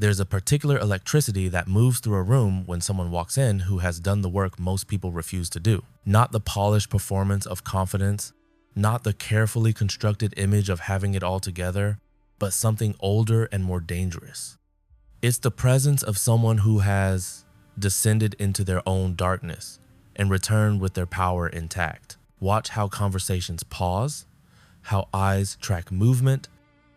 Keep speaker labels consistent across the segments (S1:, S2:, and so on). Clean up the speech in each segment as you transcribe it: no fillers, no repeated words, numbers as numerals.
S1: There's a particular electricity that moves through a room when someone walks in who has done the work most people refuse to do. Not the polished performance of confidence, not the carefully constructed image of having it all together, but something older and more dangerous. It's the presence of someone who has descended into their own darkness and returned with their power intact. Watch how conversations pause, how eyes track movement,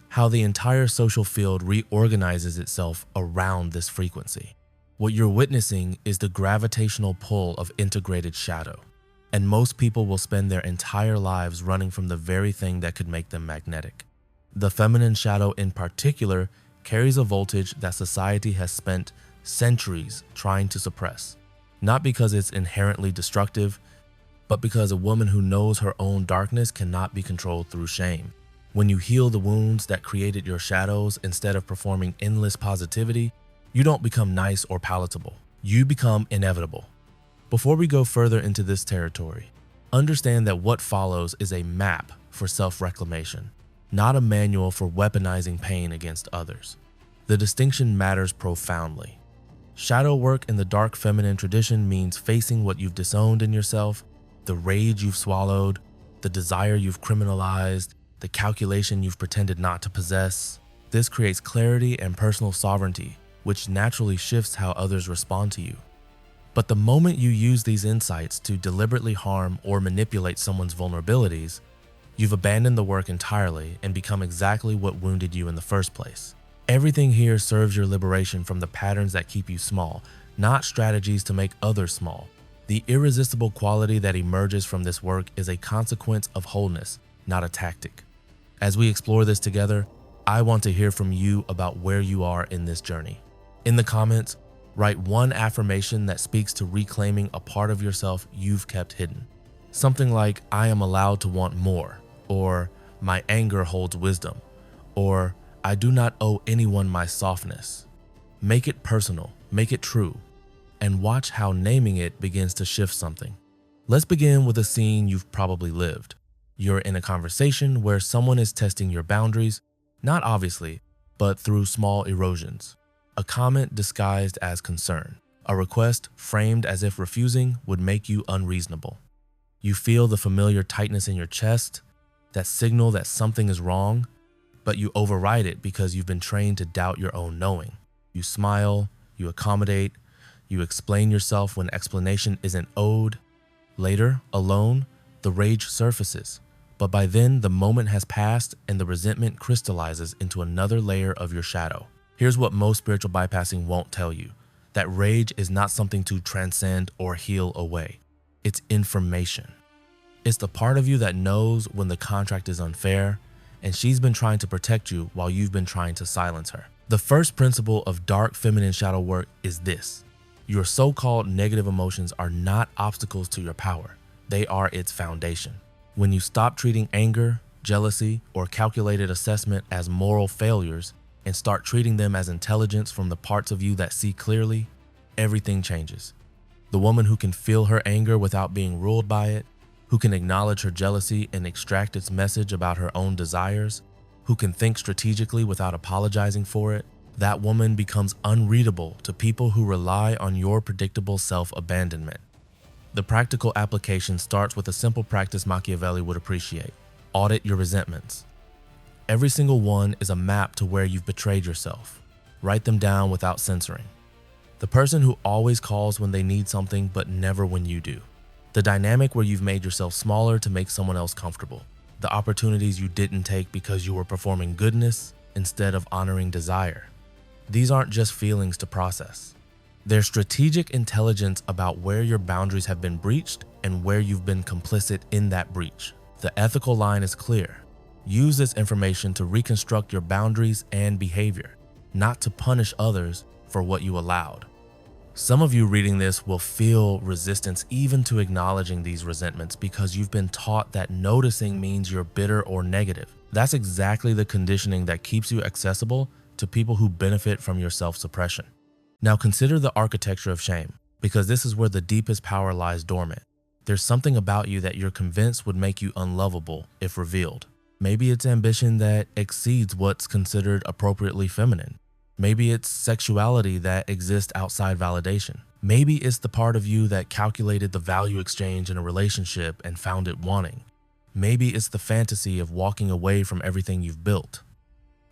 S1: how the entire social field reorganizes itself around this frequency. What you're witnessing is the gravitational pull of integrated shadow, and most people will spend their entire lives running from the very thing that could make them magnetic. The feminine shadow in particular carries a voltage that society has spent centuries trying to suppress, not because it's inherently destructive, but because a woman who knows her own darkness cannot be controlled through shame. When you heal the wounds that created your shadows instead of performing endless positivity, you don't become nice or palatable. You become inevitable. Before we go further into this territory, understand that what follows is a map for self-reclamation, not a manual for weaponizing pain against others. The distinction matters profoundly. Shadow work in the dark feminine tradition means facing what you've disowned in yourself, the rage you've swallowed, the desire you've criminalized, the calculation you've pretended not to possess. This creates clarity and personal sovereignty, which naturally shifts how others respond to you. But the moment you use these insights to deliberately harm or manipulate someone's vulnerabilities, you've abandoned the work entirely and become exactly what wounded you in the first place. Everything here serves your liberation from the patterns that keep you small, not strategies to make others small. The irresistible quality that emerges from this work is a consequence of wholeness, not a tactic. As we explore this together, I want to hear from you about where you are in this journey. In the comments, write one affirmation that speaks to reclaiming a part of yourself you've kept hidden. Something like, I am allowed to want more, or my anger holds wisdom, or I do not owe anyone my softness. Make it personal, make it true, and watch how naming it begins to shift something. Let's begin with a scene you've probably lived. You're in a conversation where someone is testing your boundaries, not obviously, but through small erosions. A comment disguised as concern, a request framed as if refusing would make you unreasonable. You feel the familiar tightness in your chest, that signal that something is wrong, but you override it because you've been trained to doubt your own knowing. You smile, you accommodate, you explain yourself when explanation isn't owed. Later, alone, the rage surfaces, but by then the moment has passed and the resentment crystallizes into another layer of your shadow. Here's what most spiritual bypassing won't tell you: that rage is not something to transcend or heal away. It's information. It's the part of you that knows when the contract is unfair, and she's been trying to protect you while you've been trying to silence her. The first principle of dark feminine shadow work is this: your so-called negative emotions are not obstacles to your power. They are its foundation. When you stop treating anger, jealousy, or calculated assessment as moral failures and start treating them as intelligence from the parts of you that see clearly, everything changes. The woman who can feel her anger without being ruled by it, who can acknowledge her jealousy and extract its message about her own desires, who can think strategically without apologizing for it, that woman becomes unreadable to people who rely on your predictable self-abandonment. The practical application starts with a simple practice Machiavelli would appreciate: audit your resentments. Every single one is a map to where you've betrayed yourself. Write them down without censoring. The person who always calls when they need something but never when you do. The dynamic where you've made yourself smaller to make someone else comfortable. The opportunities you didn't take because you were performing goodness instead of honoring desire. These aren't just feelings to process. They're strategic intelligence about where your boundaries have been breached and where you've been complicit in that breach. The ethical line is clear. Use this information to reconstruct your boundaries and behavior, not to punish others for what you allowed. Some of you reading this will feel resistance even to acknowledging these resentments because you've been taught that noticing means you're bitter or negative. That's exactly the conditioning that keeps you accessible to people who benefit from your self-suppression. Now consider the architecture of shame, because this is where the deepest power lies dormant. There's something about you that you're convinced would make you unlovable if revealed. Maybe it's ambition that exceeds what's considered appropriately feminine. Maybe it's sexuality that exists outside validation. Maybe it's the part of you that calculated the value exchange in a relationship and found it wanting. Maybe it's the fantasy of walking away from everything you've built.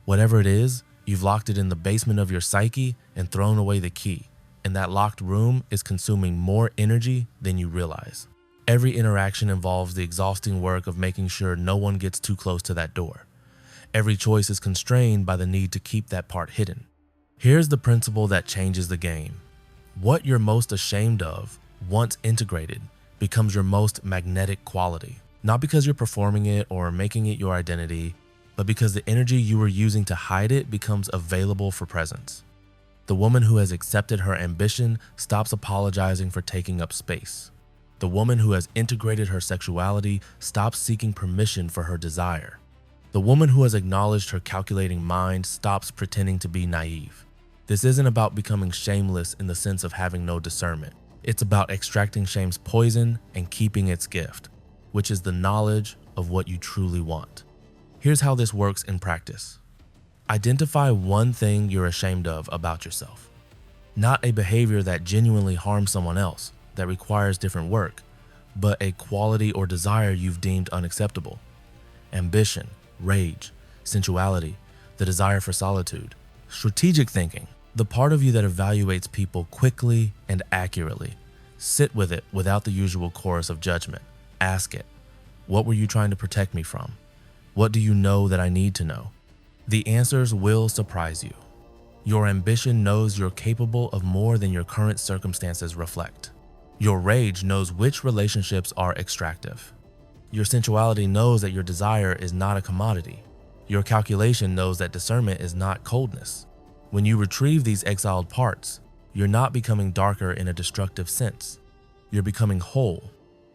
S1: Whatever it is, you've locked it in the basement of your psyche and thrown away the key, and that locked room is consuming more energy than you realize. Every interaction involves the exhausting work of making sure no one gets too close to that door. Every choice is constrained by the need to keep that part hidden. Here's the principle that changes the game. What you're most ashamed of, once integrated, becomes your most magnetic quality. Not because you're performing it or making it your identity, but because the energy you were using to hide it becomes available for presence. The woman who has accepted her ambition stops apologizing for taking up space. The woman who has integrated her sexuality stops seeking permission for her desire. The woman who has acknowledged her calculating mind stops pretending to be naive. This isn't about becoming shameless in the sense of having no discernment. It's about extracting shame's poison and keeping its gift, which is the knowledge of what you truly want. Here's how this works in practice. Identify one thing you're ashamed of about yourself. Not a behavior that genuinely harms someone else, that requires different work, but a quality or desire you've deemed unacceptable. Ambition, rage, sensuality, the desire for solitude. Strategic thinking, the part of you that evaluates people quickly and accurately. Sit with it without the usual chorus of judgment. Ask it, what were you trying to protect me from? What do you know that I need to know? The answers will surprise you. Your ambition knows you're capable of more than your current circumstances reflect. Your rage knows which relationships are extractive. Your sensuality knows that your desire is not a commodity. Your calculation knows that discernment is not coldness. When you retrieve these exiled parts, you're not becoming darker in a destructive sense. You're becoming whole,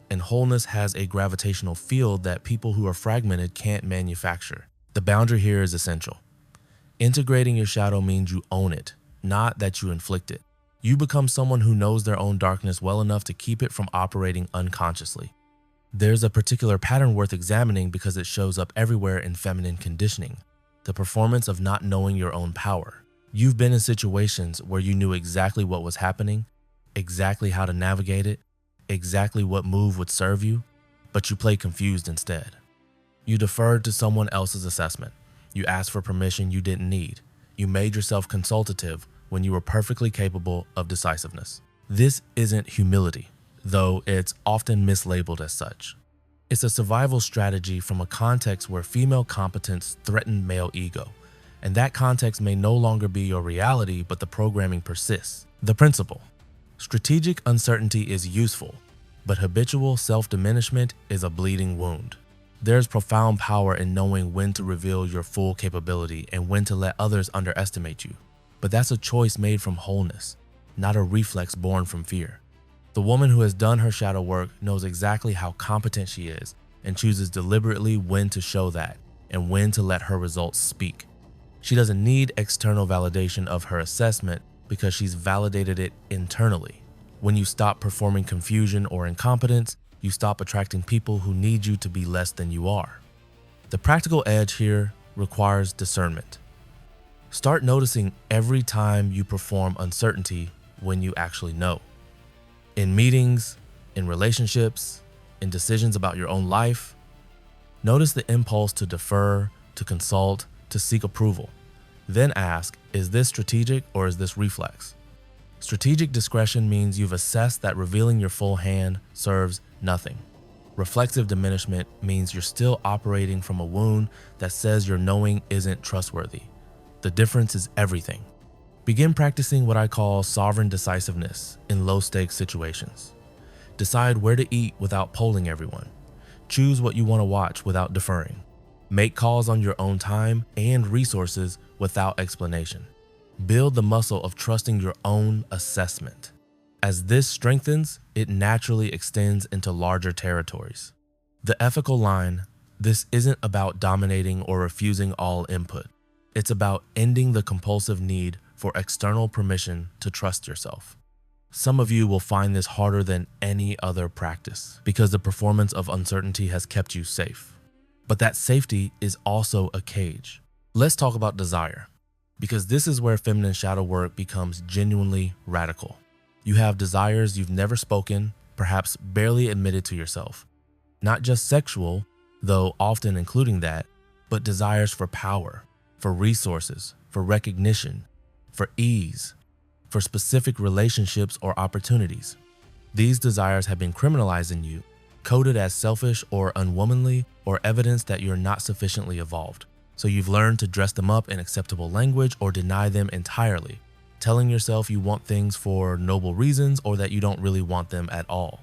S1: and wholeness has a gravitational field that people who are fragmented can't manufacture. The boundary here is essential. Integrating your shadow means you own it, not that you inflict it. You become someone who knows their own darkness well enough to keep it from operating unconsciously. There's a particular pattern worth examining because it shows up everywhere in feminine conditioning, the performance of not knowing your own power. You've been in situations where you knew exactly what was happening, exactly how to navigate it, exactly what move would serve you, but you played confused instead. You deferred to someone else's assessment. You asked for permission you didn't need. You made yourself consultative when you were perfectly capable of decisiveness. This isn't humility, though it's often mislabeled as such. It's a survival strategy from a context where female competence threatened male ego, and that context may no longer be your reality, but the programming persists. The principle: strategic uncertainty is useful, but habitual self-diminishment is a bleeding wound. There's profound power in knowing when to reveal your full capability and when to let others underestimate you. But that's a choice made from wholeness, not a reflex born from fear. The woman who has done her shadow work knows exactly how competent she is and chooses deliberately when to show that and when to let her results speak. She doesn't need external validation of her assessment because she's validated it internally. When you stop performing confusion or incompetence, you stop attracting people who need you to be less than you are. The practical edge here requires discernment. Start noticing every time you perform uncertainty when you actually know. In meetings, in relationships, in decisions about your own life, notice the impulse to defer, to consult, to seek approval. Then ask, is this strategic or is this reflex? Strategic discretion means you've assessed that revealing your full hand serves nothing. Reflexive diminishment means you're still operating from a wound that says your knowing isn't trustworthy. The difference is everything. Begin practicing what I call sovereign decisiveness in low-stakes situations. Decide where to eat without polling everyone. Choose what you want to watch without deferring. Make calls on your own time and resources without explanation. Build the muscle of trusting your own assessment. As this strengthens, it naturally extends into larger territories. The ethical line: this isn't about dominating or refusing all input. It's about ending the compulsive need for external permission to trust yourself. Some of you will find this harder than any other practice because the performance of uncertainty has kept you safe. But that safety is also a cage. Let's talk about desire. because this is where feminine shadow work becomes genuinely radical. You have desires you've never spoken, perhaps barely admitted to yourself. Not just sexual, though often including that, but desires for power, for resources, for recognition, for ease, for specific relationships or opportunities. These desires have been criminalized in you, coded as selfish or unwomanly, or evidence that you're not sufficiently evolved. So you've learned to dress them up in acceptable language or deny them entirely, telling yourself you want things for noble reasons or that you don't really want them at all.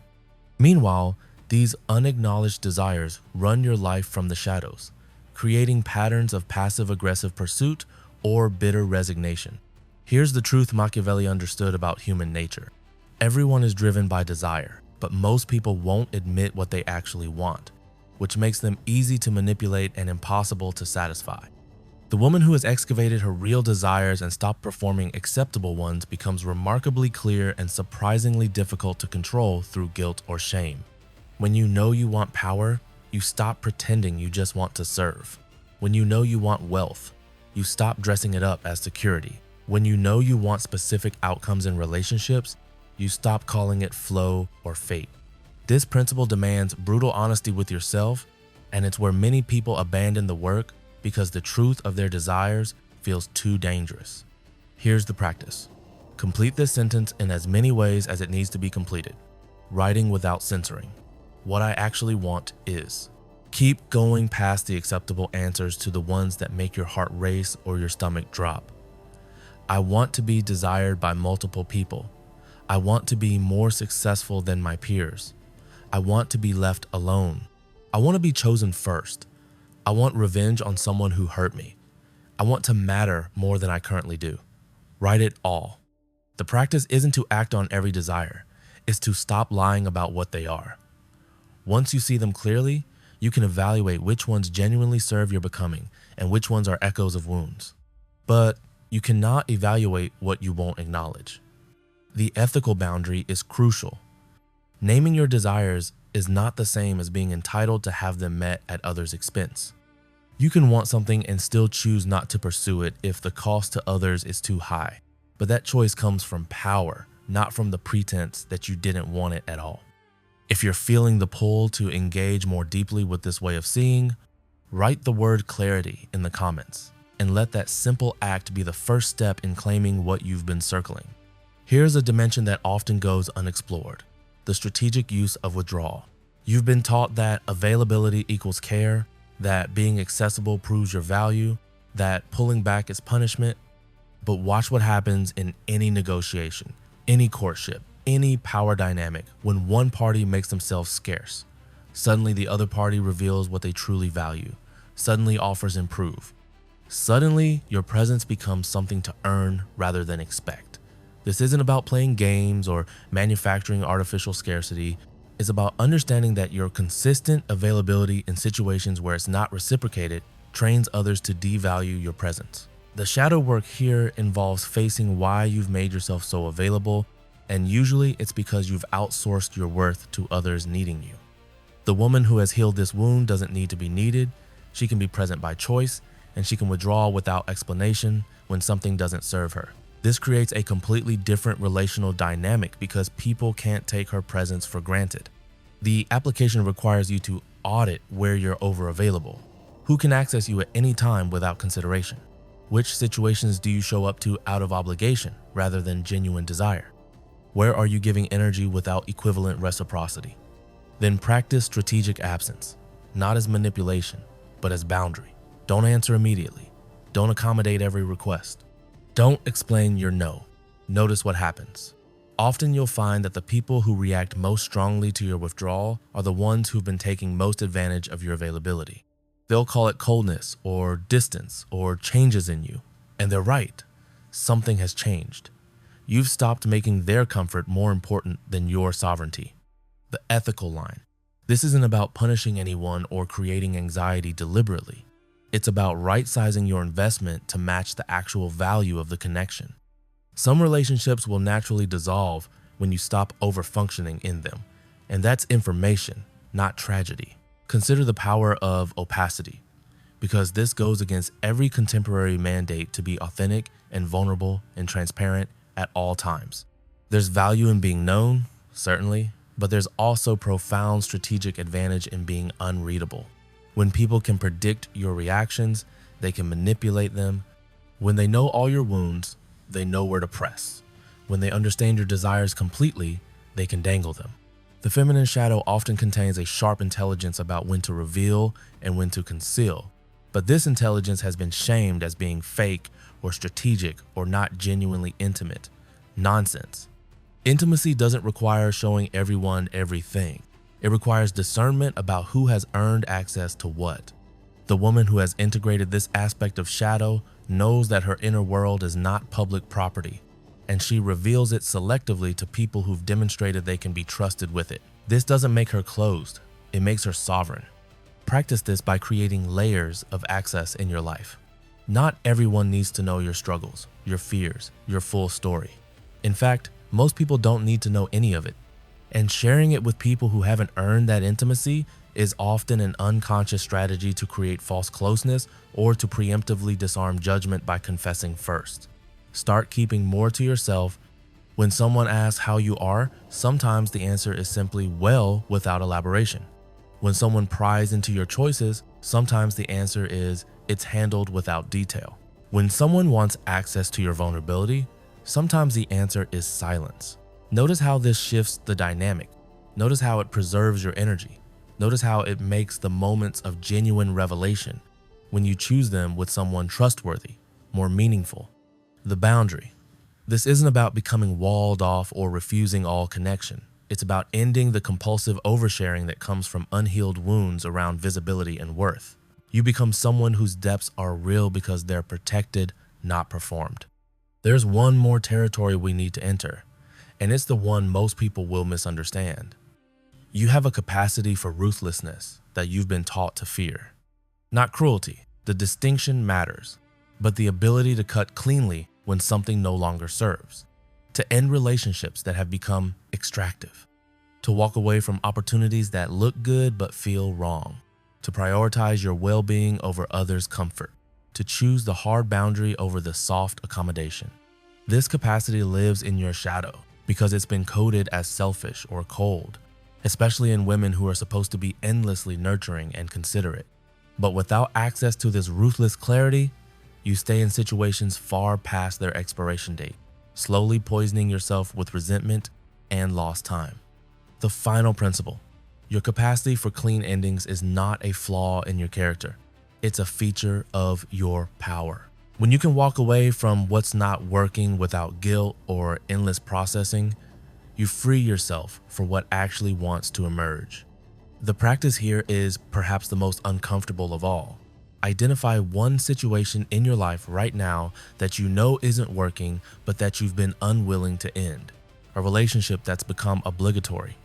S1: Meanwhile, these unacknowledged desires run your life from the shadows, creating patterns of passive-aggressive pursuit or bitter resignation. Here's the truth Machiavelli understood about human nature. Everyone is driven by desire, but most people won't admit what they actually want, which makes them easy to manipulate and impossible to satisfy. The woman who has excavated her real desires and stopped performing acceptable ones becomes remarkably clear and surprisingly difficult to control through guilt or shame. When you know you want power, you stop pretending you just want to serve. When you know you want wealth, you stop dressing it up as security. When you know you want specific outcomes in relationships, you stop calling it flow or fate. This principle demands brutal honesty with yourself, and it's where many people abandon the work because the truth of their desires feels too dangerous. Here's the practice. Complete this sentence in as many ways as it needs to be completed. Writing without censoring. What I actually want is. Keep going past the acceptable answers to the ones that make your heart race or your stomach drop. I want to be desired by multiple people. I want to be more successful than my peers. I want to be left alone. I want to be chosen first. I want revenge on someone who hurt me. I want to matter more than I currently do. Write it all. The practice isn't to act on every desire. It's to stop lying about what they are. Once you see them clearly, you can evaluate which ones genuinely serve your becoming and which ones are echoes of wounds. But you cannot evaluate what you won't acknowledge. The ethical boundary is crucial. Naming your desires is not the same as being entitled to have them met at others' expense. You can want something and still choose not to pursue it if the cost to others is too high, but that choice comes from power, not from the pretense that you didn't want it at all. If you're feeling the pull to engage more deeply with this way of seeing, write the word clarity in the comments and let that simple act be the first step in claiming what you've been circling. Here's a dimension that often goes unexplored: the strategic use of withdrawal. You've been taught that availability equals care, that being accessible proves your value, that pulling back is punishment. But watch what happens in any negotiation, any courtship, any power dynamic when one party makes themselves scarce. Suddenly the other party reveals what they truly value, suddenly offers improve. Suddenly your presence becomes something to earn rather than expect. This isn't about playing games or manufacturing artificial scarcity. It's about understanding that your consistent availability in situations where it's not reciprocated trains others to devalue your presence. The shadow work here involves facing why you've made yourself so available, and usually it's because you've outsourced your worth to others needing you. The woman who has healed this wound doesn't need to be needed. She can be present by choice, and she can withdraw without explanation when something doesn't serve her. This creates a completely different relational dynamic because people can't take her presence for granted. The application requires you to audit where you're overavailable. Who can access you at any time without consideration? Which situations do you show up to out of obligation rather than genuine desire? Where are you giving energy without equivalent reciprocity? Then practice strategic absence, not as manipulation, but as boundary. Don't answer immediately. Don't accommodate every request. Don't explain your no. Notice what happens. Often you'll find that the people who react most strongly to your withdrawal are the ones who've been taking most advantage of your availability. They'll call it coldness or distance or changes in you. And they're right. Something has changed. You've stopped making their comfort more important than your sovereignty. The ethical line. This isn't about punishing anyone or creating anxiety deliberately. It's about right-sizing your investment to match the actual value of the connection. Some relationships will naturally dissolve when you stop over-functioning in them, and that's information, not tragedy. Consider the power of opacity. because this goes against every contemporary mandate to be authentic and vulnerable and transparent at all times. There's value in being known, certainly, but there's also profound strategic advantage in being unreadable. When people can predict your reactions, they can manipulate them. When they know all your wounds, they know where to press. When they understand your desires completely, they can dangle them. The feminine shadow often contains a sharp intelligence about when to reveal and when to conceal, but this intelligence has been shamed as being fake or strategic or not genuinely intimate. Nonsense. Intimacy doesn't require showing everyone everything. It requires discernment about who has earned access to what. The woman who has integrated this aspect of shadow knows that her inner world is not public property, and she reveals it selectively to people who've demonstrated they can be trusted with it. This doesn't make her closed, it makes her sovereign. Practice this by creating layers of access in your life. Not everyone needs to know your struggles, your fears, your full story. In fact, most people don't need to know any of it. And sharing it with people who haven't earned that intimacy is often an unconscious strategy to create false closeness or to preemptively disarm judgment by confessing first. Start keeping more to yourself. When someone asks how you are, sometimes the answer is simply well without elaboration. When someone pries into your choices, sometimes the answer is it's handled without detail. When someone wants access to your vulnerability, sometimes the answer is silence. Notice how this shifts the dynamic. Notice how it preserves your energy. Notice how it makes the moments of genuine revelation when you choose them with someone trustworthy, more meaningful. The boundary. This isn't about becoming walled off or refusing all connection. It's about ending the compulsive oversharing that comes from unhealed wounds around visibility and worth. You become someone whose depths are real because they're protected, not performed. There's one more territory we need to enter, and it's the one most people will misunderstand. You have a capacity for ruthlessness that you've been taught to fear. Not cruelty, the distinction matters, but the ability to cut cleanly when something no longer serves, to end relationships that have become extractive, to walk away from opportunities that look good but feel wrong, to prioritize your well-being over others' comfort, to choose the hard boundary over the soft accommodation. This capacity lives in your shadow because it's been coded as selfish or cold, especially in women who are supposed to be endlessly nurturing and considerate. But without access to this ruthless clarity, you stay in situations far past their expiration date, slowly poisoning yourself with resentment and lost time. The final principle: your capacity for clean endings is not a flaw in your character. It's a feature of your power. When you can walk away from what's not working without guilt or endless processing, you free yourself for what actually wants to emerge. The practice here is perhaps the most uncomfortable of all. Identify one situation in your life right now that you know isn't working, but that you've been unwilling to end. A relationship that's become obligatory,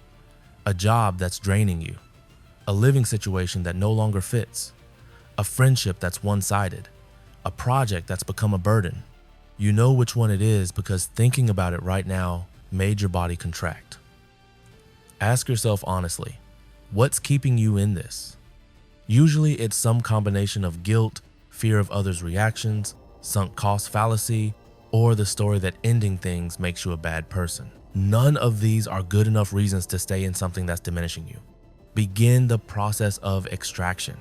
S1: a job that's draining you, a living situation that no longer fits, a friendship that's one-sided, a project that's become a burden. You know which one it is because thinking about it right now made your body contract. Ask yourself honestly, what's keeping you in this? Usually it's some combination of guilt, fear of others' reactions, sunk cost fallacy, or the story that ending things makes you a bad person. None of these are good enough reasons to stay in something that's diminishing you. Begin the process of extraction.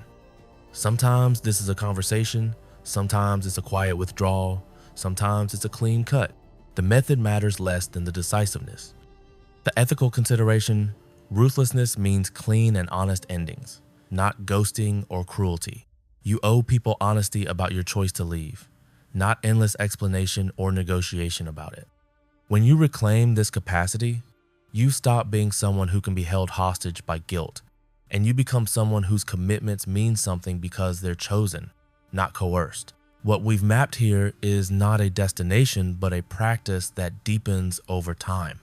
S1: Sometimes this is a conversation, sometimes it's a quiet withdrawal, sometimes it's a clean cut. The method matters less than the decisiveness. The ethical consideration: ruthlessness means clean and honest endings, not ghosting or cruelty. You owe people honesty about your choice to leave, not endless explanation or negotiation about it. When you reclaim this capacity, you stop being someone who can be held hostage by guilt, and you become someone whose commitments mean something because they're chosen, not coerced. What we've mapped here is not a destination, but a practice that deepens over time.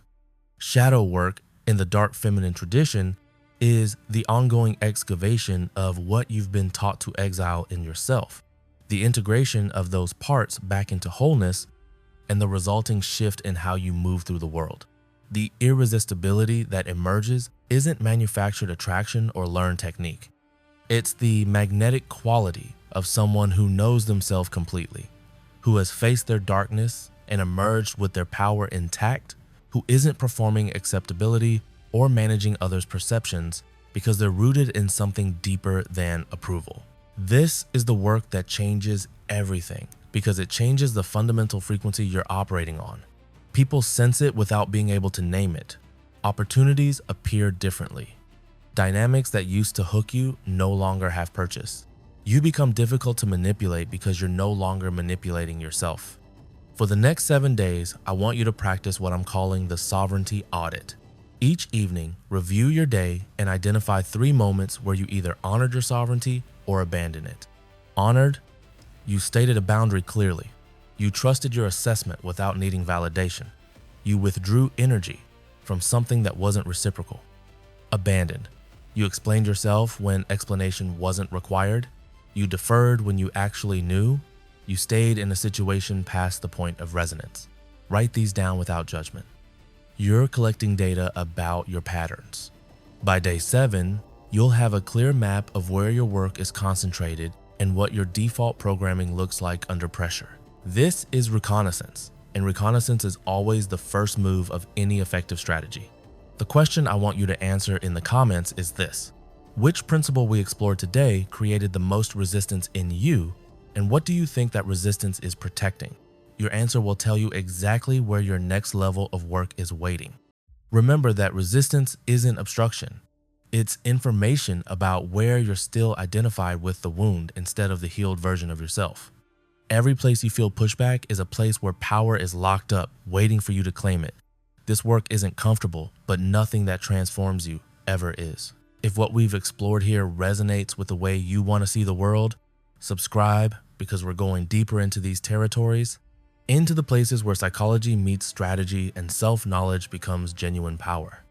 S1: Shadow work in the dark feminine tradition is the ongoing excavation of what you've been taught to exile in yourself, the integration of those parts back into wholeness, and the resulting shift in how you move through the world. The irresistibility that emerges isn't manufactured attraction or learned technique. It's the magnetic quality of someone who knows themselves completely, who has faced their darkness and emerged with their power intact, who isn't performing acceptability or managing others' perceptions because they're rooted in something deeper than approval. This is the work that changes everything because it changes the fundamental frequency you're operating on. People sense it without being able to name it. Opportunities appear differently. Dynamics that used to hook you no longer have purchase. You become difficult to manipulate because you're no longer manipulating yourself. For the next 7 days, I want you to practice what I'm calling the sovereignty audit. Each evening, review your day and identify 3 moments where you either honored your sovereignty or abandoned it. Honored, you stated a boundary clearly. You trusted your assessment without needing validation. You withdrew energy from something that wasn't reciprocal. Abandoned, you explained yourself when explanation wasn't required. You deferred when you actually knew. You stayed in a situation past the point of resonance. Write these down without judgment. You're collecting data about your patterns. By day 7, you'll have a clear map of where your work is concentrated and what your default programming looks like under pressure. This is reconnaissance, and reconnaissance is always the first move of any effective strategy. The question I want you to answer in the comments is this: which principle we explored today created the most resistance in you, and what do you think that resistance is protecting? Your answer will tell you exactly where your next level of work is waiting. Remember that resistance isn't obstruction. It's information about where you're still identified with the wound instead of the healed version of yourself. Every place you feel pushback is a place where power is locked up, waiting for you to claim it. This work isn't comfortable, but nothing that transforms you ever is. If what we've explored here resonates with the way you want to see the world, subscribe, because we're going deeper into these territories, into the places where psychology meets strategy and self-knowledge becomes genuine power.